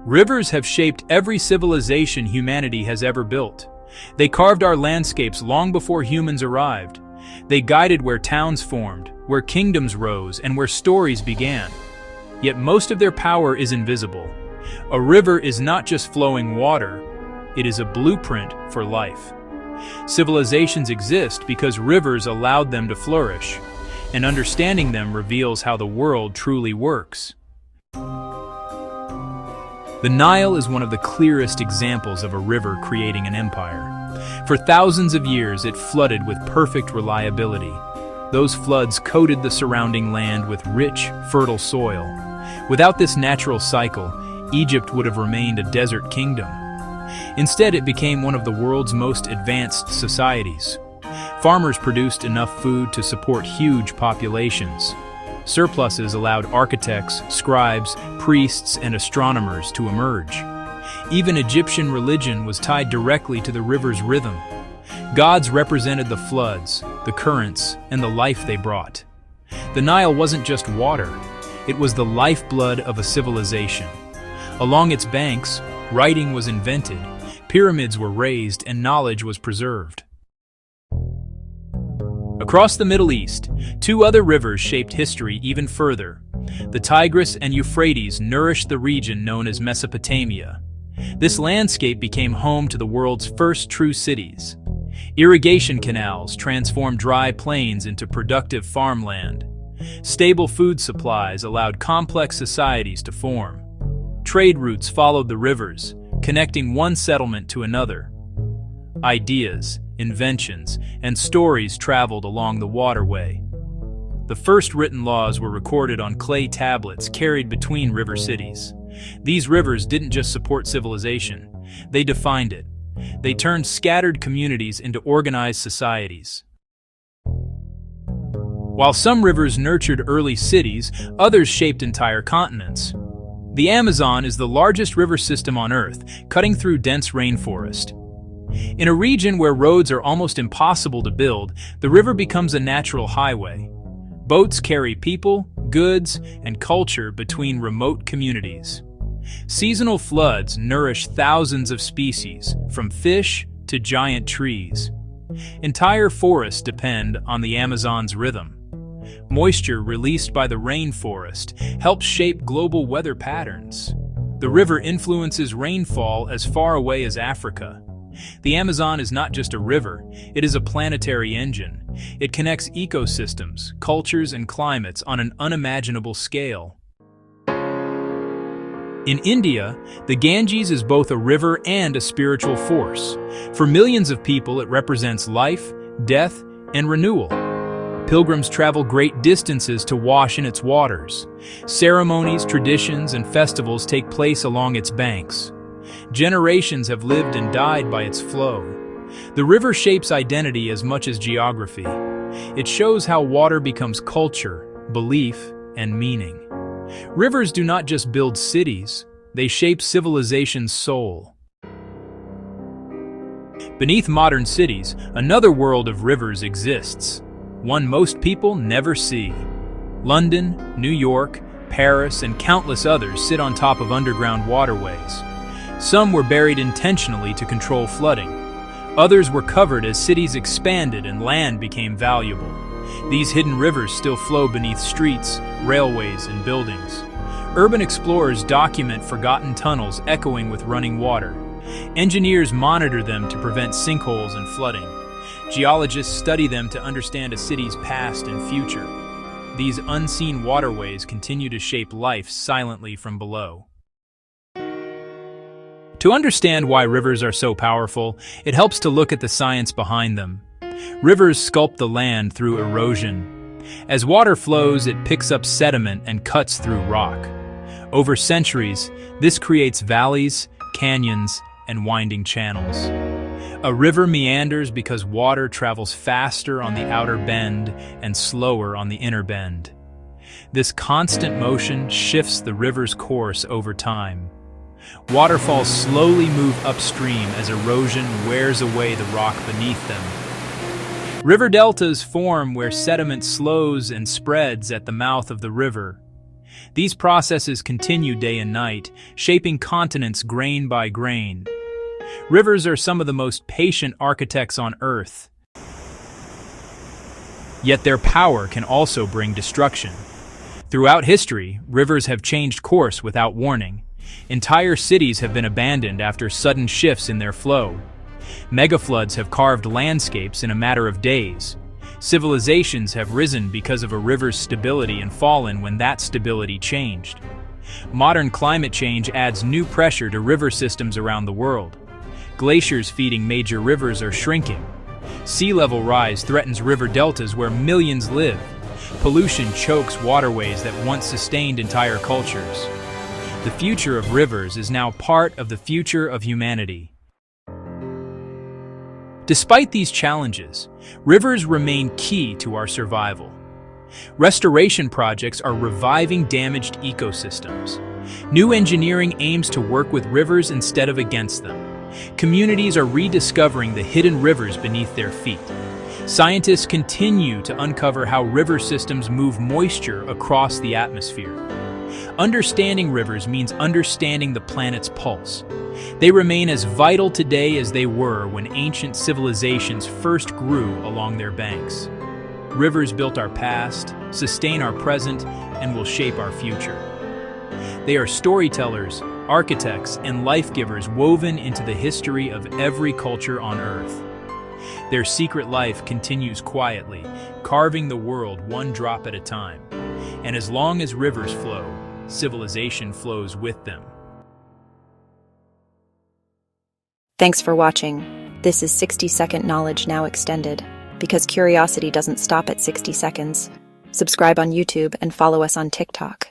Rivers have shaped every civilization humanity has ever built. They carved our landscapes long before humans arrived. They guided where towns formed, where kingdoms rose, and where stories began. Yet most of their power is invisible. A river is not just flowing water, it is a blueprint for life. Civilizations exist because rivers allowed them to flourish, and understanding them reveals how the world truly works. The Nile is one of the clearest examples of a river creating an empire. For thousands of years, it flooded with perfect reliability. Those floods coated the surrounding land with rich, fertile soil. Without this natural cycle, Egypt would have remained a desert kingdom. Instead, it became one of the world's most advanced societies. Farmers produced enough food to support huge populations. Surpluses allowed architects, scribes, priests, and astronomers to emerge. Even Egyptian religion was tied directly to the river's rhythm. Gods represented the floods, the currents, and the life they brought. The Nile wasn't just water, it was the lifeblood of a civilization. Along its banks, writing was invented, pyramids were raised, and knowledge was preserved. Across the Middle East, two other rivers shaped history even further. The Tigris and Euphrates nourished the region known as Mesopotamia. This landscape became home to the world's first true cities. Irrigation canals transformed dry plains into productive farmland. Stable food supplies allowed complex societies to form. Trade routes followed the rivers, connecting one settlement to another. Ideas, inventions, and stories traveled along the waterway. The first written laws were recorded on clay tablets carried between river cities. These rivers didn't just support civilization, they defined it. They turned scattered communities into organized societies. While some rivers nurtured early cities, others shaped entire continents. The Amazon is the largest river system on Earth, cutting through dense rainforest. In a region where roads are almost impossible to build, the river becomes a natural highway. Boats carry people, goods, and culture between remote communities. Seasonal floods nourish thousands of species, from fish to giant trees. Entire forests depend on the Amazon's rhythm. Moisture released by the rainforest helps shape global weather patterns. The river influences rainfall as far away as Africa. The Amazon is not just a river, it is a planetary engine. It connects ecosystems, cultures, and climates on an unimaginable scale. In India, the Ganges is both a river and a spiritual force. For millions of people, it represents life, death, and renewal. Pilgrims travel great distances to wash in its waters. Ceremonies, traditions, and festivals take place along its banks. Generations have lived and died by its flow. The river shapes identity as much as geography. It shows how water becomes culture, belief, and meaning. Rivers do not just build cities, they shape civilization's soul. Beneath modern cities, another world of rivers exists, one most people never see. London, New York, Paris, and countless others sit on top of underground waterways. Some were buried intentionally to control flooding. Others were covered as cities expanded and land became valuable. These hidden rivers still flow beneath streets, railways, and buildings. Urban explorers document forgotten tunnels echoing with running water. Engineers monitor them to prevent sinkholes and flooding. Geologists study them to understand a city's past and future. These unseen waterways continue to shape life silently from below. To understand why rivers are so powerful, it helps to look at the science behind them. Rivers sculpt the land through erosion. As water flows, it picks up sediment and cuts through rock. Over centuries, this creates valleys, canyons, and winding channels. A river meanders because water travels faster on the outer bend and slower on the inner bend. This constant motion shifts the river's course over time. Waterfalls slowly move upstream as erosion wears away the rock beneath them. River deltas form where sediment slows and spreads at the mouth of the river. These processes continue day and night, shaping continents grain by grain. Rivers are some of the most patient architects on Earth. Yet their power can also bring destruction. Throughout history, rivers have changed course without warning. Entire cities have been abandoned after sudden shifts in their flow. Megafloods have carved landscapes in a matter of days. Civilizations have risen because of a river's stability and fallen when that stability changed. Modern climate change adds new pressure to river systems around the world. Glaciers feeding major rivers are shrinking. Sea level rise threatens river deltas where millions live. Pollution chokes waterways that once sustained entire cultures. The future of rivers is now part of the future of humanity. Despite these challenges, rivers remain key to our survival. Restoration projects are reviving damaged ecosystems. New engineering aims to work with rivers instead of against them. Communities are rediscovering the hidden rivers beneath their feet. Scientists continue to uncover how river systems move moisture across the atmosphere. Understanding rivers means understanding the planet's pulse. They remain as vital today as they were when ancient civilizations first grew along their banks. Rivers built our past, sustain our present, and will shape our future. They are storytellers, architects, and life-givers woven into the history of every culture on Earth. Their secret life continues quietly, carving the world one drop at a time. And as long as rivers flow, civilization flows with them. Thanks for watching. This is 60-second knowledge now extended, because curiosity doesn't stop at 60 seconds. Subscribe on YouTube and follow us on TikTok.